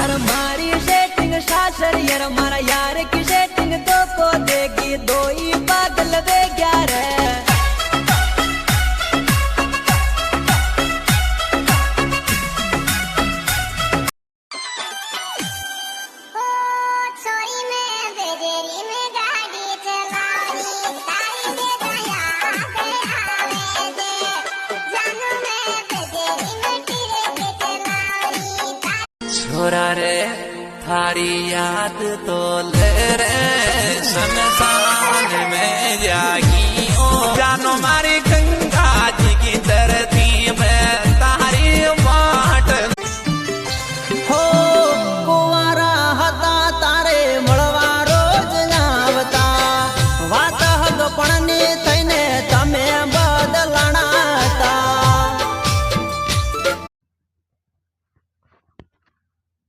यार मारी सेटिंग सासर यार मारा यार की सेटिंग तो को देगी दो ही पागल वे 11 छोरा रे थारी याद तो ले रे शमशान में जागी ओ जानो मारी